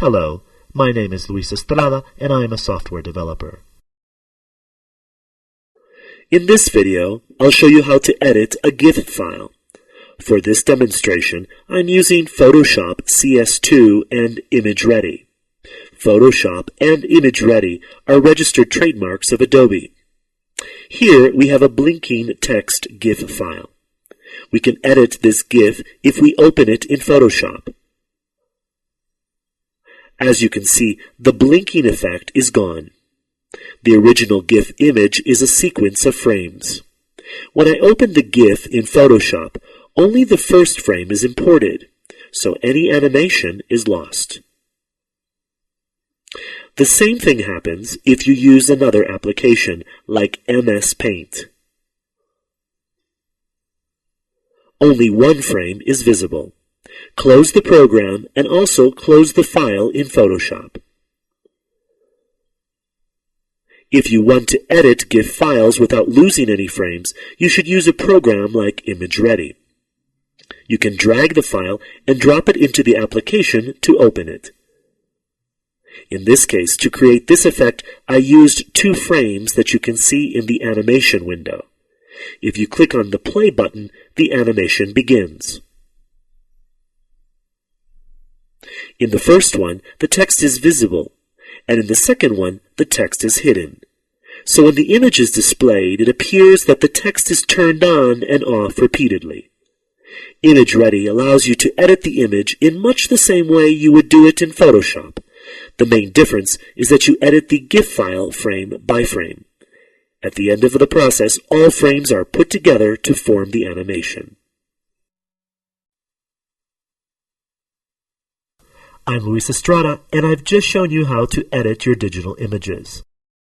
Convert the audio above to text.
Hello, my name is Luis Estrada and I am a software developer. In this video, I'll show you how to edit a GIF file. For this demonstration, I'm using Photoshop CS2 and ImageReady. Photoshop and ImageReady are registered trademarks of Adobe. Here we have a blinking text GIF file. We can edit this GIF if we open it in Photoshop. As you can see, the blinking effect is gone. The original GIF image is a sequence of frames. When I open the GIF in Photoshop, only the first frame is imported, so any animation is lost. The same thing happens if you use another application like MS Paint. Only one frame is visible. Close the program and also close the file in Photoshop. If you want to edit GIF files without losing any frames, you should use a program like ImageReady. You can drag the file and drop it into the application to open it. In this case, to create this effect, I used 2 frames that you can see in the animation window. If you click on the play button, the animation begins. In the first one, the text is visible, and in the second one, the text is hidden. So when the image is displayed, it appears that the text is turned on and off repeatedly. ImageReady allows you to edit the image in much the same way you would do it in Photoshop. The main difference is that you edit the GIF file frame by frame. At the end of the process, all frames are put together to form the animation. I'm Luis Estrada, and I've just shown you how to edit your digital images.